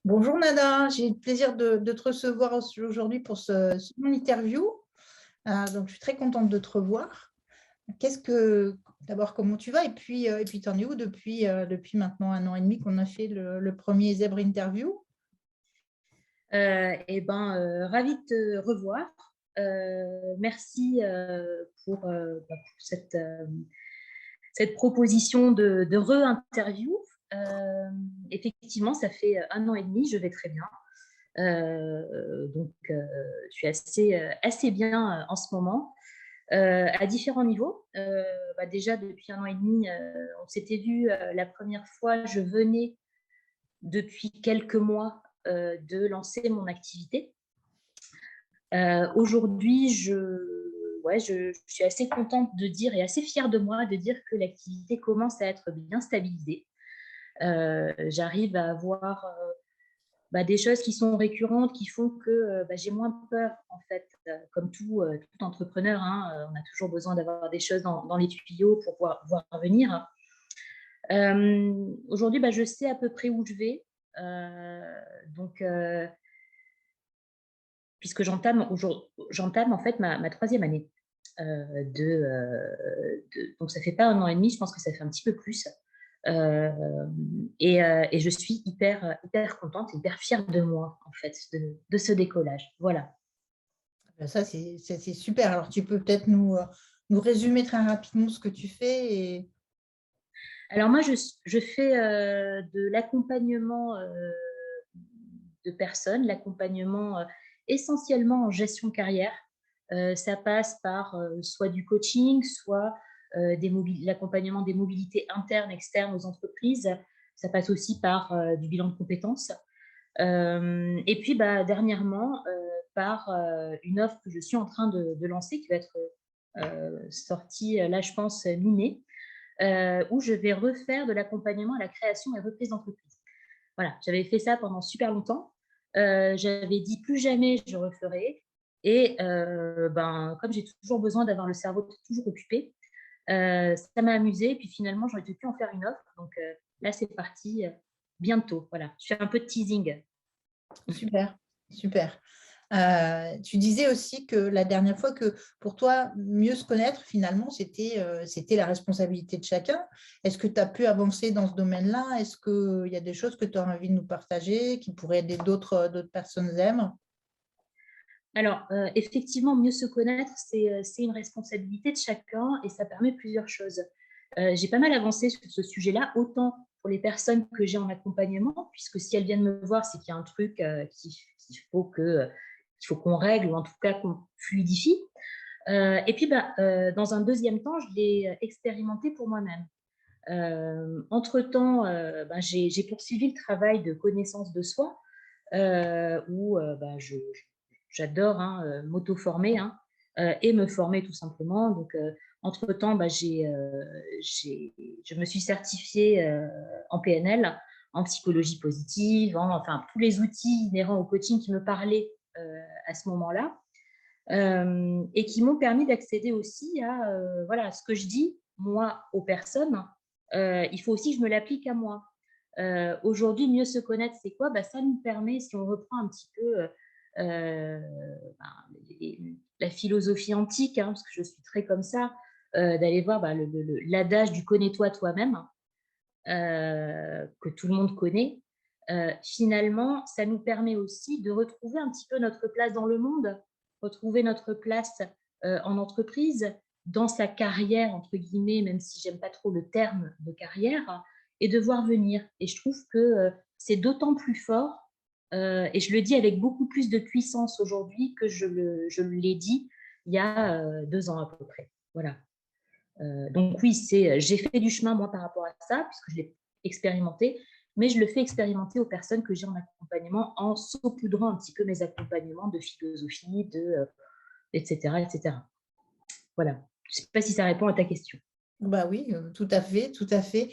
Bonjour Nada, j'ai le plaisir de te recevoir aujourd'hui pour ce interview. Donc, je suis très contente de te revoir. D'abord, comment tu vas? Et puis tu en es où depuis maintenant 1 an et demi qu'on a fait le premier Zèbre Interview? Ravie de te revoir. Merci pour cette proposition de re-interview. Effectivement, ça fait 1 an et demi, je vais très bien. Je suis assez bien en ce moment, à différents niveaux. Déjà, depuis 1 an et demi, on s'était vu la première fois, je venais depuis quelques mois de lancer mon activité. Aujourd'hui, je suis assez contente de dire et assez fière de moi de dire que l'activité commence à être bien stabilisée. J'arrive à avoir des choses qui sont récurrentes, qui font que j'ai moins peur, en fait, comme tout entrepreneur. On a toujours besoin d'avoir des choses dans les tuyaux pour voir venir. Aujourd'hui, je sais à peu près où je vais. Donc, puisque j'entame en fait ma troisième année. Donc, ça ne fait pas 1 an et demi, je pense que ça fait un petit peu plus. Et je suis hyper contente, hyper fière de moi, en fait, de ce décollage. Voilà. Ça, c'est super. Alors, tu peux peut-être nous résumer très rapidement ce que tu fais Alors, moi, je fais de l'accompagnement de personnes, l'accompagnement essentiellement en gestion de carrière. Ça passe par soit du coaching, soit l'accompagnement des mobilités internes, externes aux entreprises. Ça passe aussi par du bilan de compétences. Et puis, dernièrement, par une offre que je suis en train de lancer, qui va être sortie, là, je pense, mi-mai, où je vais refaire de l'accompagnement à la création et reprise d'entreprise. Voilà, j'avais fait ça pendant super longtemps. J'avais dit plus jamais je referai. Et comme j'ai toujours besoin d'avoir le cerveau toujours occupé, ça m'a amusée. Et puis finalement, j'aurais pu en faire une offre. Donc là, c'est parti bientôt. Voilà, je fais un peu de teasing. Super, super. Tu disais aussi que la dernière fois que pour toi, mieux se connaître, finalement, c'était la responsabilité de chacun. Est-ce que tu as pu avancer dans ce domaine-là? Est-ce qu'il y a des choses que tu as envie de nous partager qui pourraient aider d'autres personnes aiment? Alors, effectivement, mieux se connaître, c'est une responsabilité de chacun et ça permet plusieurs choses. J'ai pas mal avancé sur ce sujet-là, autant pour les personnes que j'ai en accompagnement, puisque si elles viennent me voir, c'est qu'il y a un truc qu'il faut qu'on règle, ou en tout cas qu'on fluidifie. Et puis, dans un deuxième temps, je l'ai expérimenté pour moi-même. Entre-temps, j'ai poursuivi le travail de connaissance de soi, où j'adore m'auto-former et me former tout simplement. Donc, entre-temps, je me suis certifiée en PNL, en psychologie positive, enfin, tous les outils inhérents au coaching qui me parlaient à ce moment-là, et qui m'ont permis d'accéder aussi à voilà, ce que je dis, moi, aux personnes. Il faut aussi que je me l'applique à moi. Aujourd'hui, mieux se connaître, c'est quoi? Ça nous permet, si on reprend un petit peu la philosophie antique, parce que je suis très comme ça, d'aller voir l'adage du connais-toi toi-même, que tout le monde connaît. Finalement, ça nous permet aussi de retrouver un petit peu notre place dans le monde, retrouver notre place en entreprise, dans sa carrière, entre guillemets, même si j'aime pas trop le terme de carrière, et de voir venir. Et je trouve que c'est d'autant plus fort, et je le dis avec beaucoup plus de puissance aujourd'hui que je l'ai dit il y a 2 ans à peu près. Voilà. Donc oui, j'ai fait du chemin, moi, par rapport à ça, puisque je l'ai expérimenté, mais je le fais expérimenter aux personnes que j'ai en accompagnement en saupoudrant un petit peu mes accompagnements de philosophie, etc., etc. Voilà. Je ne sais pas si ça répond à ta question. Bah oui, tout à fait, tout à fait.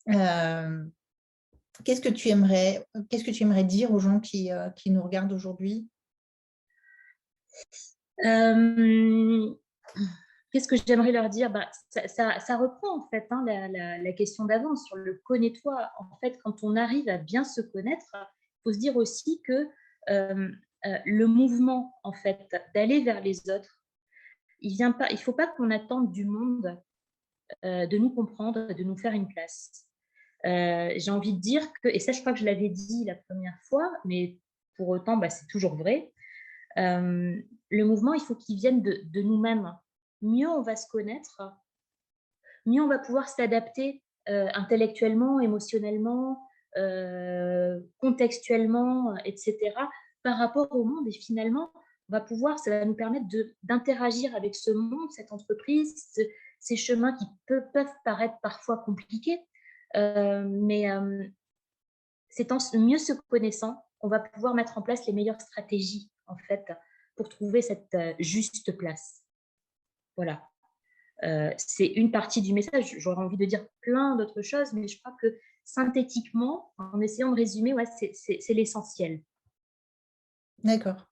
Euh, qu'est-ce que tu aimerais dire aux gens qui nous regardent aujourd'hui? Euh, Qu'est-ce que j'aimerais leur dire? Ça reprend en fait la question d'avant sur le connais-toi. En fait, quand on arrive à bien se connaître, faut se dire aussi que le mouvement, en fait, d'aller vers les autres, il ne faut pas qu'on attende du monde de nous comprendre, de nous faire une place. J'ai envie de dire que, et ça je crois que je l'avais dit la première fois, mais pour autant c'est toujours vrai, le mouvement, il faut qu'il vienne de nous-mêmes. Mieux on va se connaître, mieux on va pouvoir s'adapter intellectuellement, émotionnellement, contextuellement, etc., par rapport au monde. Et finalement, ça va nous permettre d'interagir avec ce monde, cette entreprise, ces chemins qui peuvent paraître parfois compliqués. Mais c'est en mieux se connaissant qu'on va pouvoir mettre en place les meilleures stratégies, en fait, pour trouver cette juste place. Voilà. C'est une partie du message. J'aurais envie de dire plein d'autres choses, mais je crois que synthétiquement, en essayant de résumer, c'est l'essentiel. D'accord.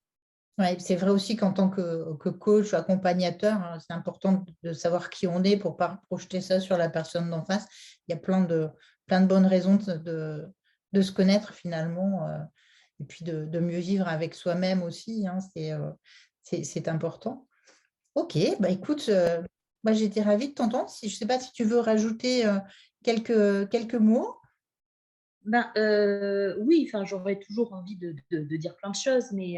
Ouais, c'est vrai aussi qu'en tant que coach ou accompagnateur, hein, c'est important de savoir qui on est pour ne pas projeter ça sur la personne d'en face. Il y a plein de bonnes raisons de se connaître finalement et puis de mieux vivre avec soi-même aussi. Hein, c'est important. Ok, écoute, j'étais ravie de t'entendre. Je ne sais pas si tu veux rajouter quelques mots. Oui, enfin, j'aurais toujours envie de dire plein de choses, mais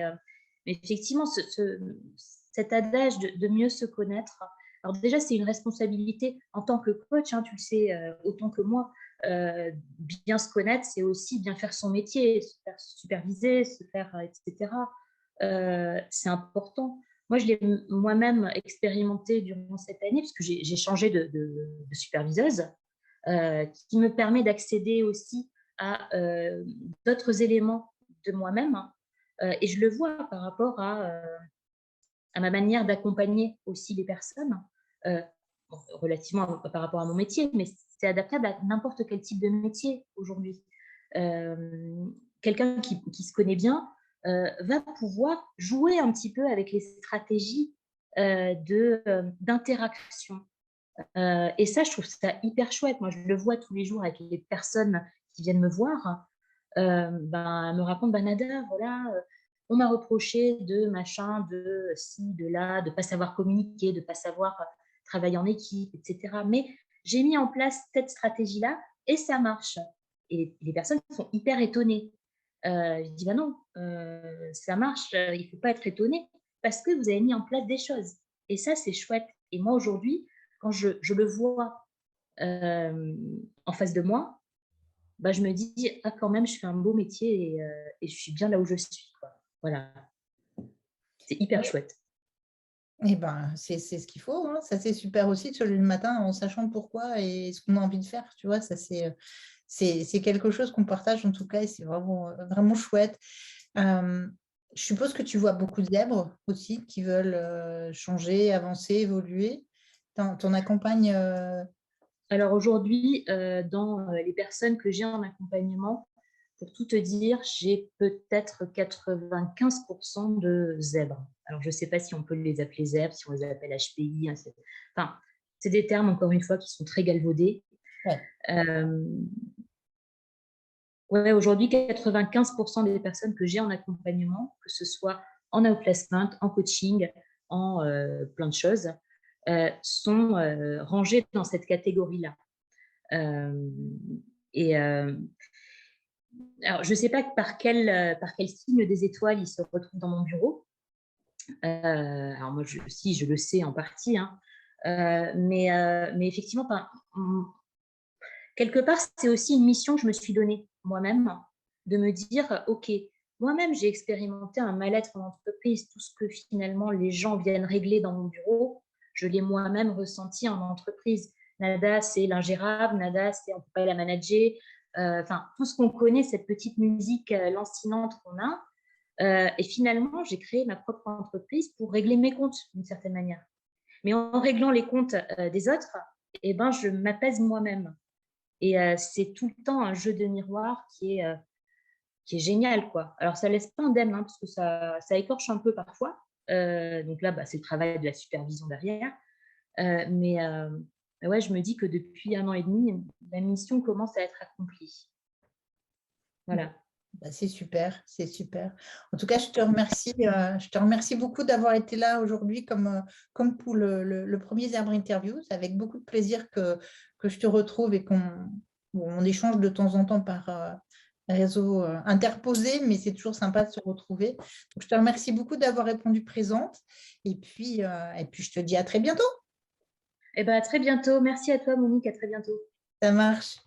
effectivement, cet adage de mieux se connaître, alors déjà, c'est une responsabilité en tant que coach, hein, tu le sais autant que moi, bien se connaître, c'est aussi bien faire son métier, se faire superviser, etc. C'est important. Moi, je l'ai moi-même expérimenté durant cette année, parce que j'ai changé de superviseuse, qui me permet d'accéder aussi à d'autres éléments de moi-même. Et je le vois par rapport à ma manière d'accompagner aussi les personnes, relativement par rapport à mon métier, mais c'est adaptable à n'importe quel type de métier aujourd'hui. Quelqu'un qui se connaît bien va pouvoir jouer un petit peu avec les stratégies d'interaction. Et ça, je trouve ça hyper chouette. Moi, je le vois tous les jours avec les personnes qui viennent me voir. Elles me racontent, Nada, voilà, on m'a reproché de machin, de ci, de là, de ne pas savoir communiquer, de ne pas savoir travailler en équipe, etc. Mais j'ai mis en place cette stratégie-là et ça marche. Et les personnes sont hyper étonnées. Je dis, non, ça marche, il ne faut pas être étonné parce que vous avez mis en place des choses. Et ça, c'est chouette. Et moi, aujourd'hui, quand je le vois en face de moi, je me dis, quand même, je fais un beau métier et je suis bien là où je suis, quoi. Voilà, c'est hyper chouette. Eh c'est ce qu'il faut. Hein. Ça, c'est super aussi de se lever le matin en sachant pourquoi et ce qu'on a envie de faire. Tu vois, ça, c'est quelque chose qu'on partage en tout cas et c'est vraiment chouette. Je suppose que tu vois beaucoup de zèbres aussi qui veulent changer, avancer, évoluer. T'en accompagnes Alors aujourd'hui, dans les personnes que j'ai en accompagnement, pour tout te dire, j'ai peut-être 95% de zèbres. Alors, je ne sais pas si on peut les appeler zèbres, si on les appelle HPI. Hein, c'est des termes, encore une fois, qui sont très galvaudés. Ouais. Aujourd'hui, 95% des personnes que j'ai en accompagnement, que ce soit en outplacement, en coaching, en plein de choses, sont rangées dans cette catégorie-là. Alors, je ne sais pas par quel signe des étoiles ils se retrouvent dans mon bureau. Alors moi, je le sais en partie, hein. Mais effectivement, quelque part, c'est aussi une mission que je me suis donnée moi-même, de me dire, OK, moi-même, j'ai expérimenté un mal-être en entreprise, tout ce que finalement les gens viennent régler dans mon bureau, je l'ai moi-même ressenti en entreprise. Nada, c'est l'ingérable, Nada, c'est on ne peut pas la manager. Tout ce qu'on connaît, cette petite musique lancinante qu'on a. Et finalement, j'ai créé ma propre entreprise pour régler mes comptes d'une certaine manière. Mais en réglant les comptes des autres, je m'apaise moi-même. Et c'est tout le temps un jeu de miroir qui est génial, quoi. Alors, ça laisse pas indemne, hein, parce que ça écorche un peu parfois. Donc là, c'est le travail de la supervision derrière. Ouais, je me dis que depuis 1 an et demi, la mission commence à être accomplie. Voilà. Bah, c'est super, c'est super. En tout cas, je te remercie beaucoup d'avoir été là aujourd'hui comme pour le premier Zèbre Interview. C'est avec beaucoup de plaisir que je te retrouve et on échange de temps en temps par réseau interposé, mais c'est toujours sympa de se retrouver. Donc, je te remercie beaucoup d'avoir répondu présente et puis je te dis à très bientôt. Eh ben, à très bientôt. Merci à toi, Monique. À très bientôt. Ça marche.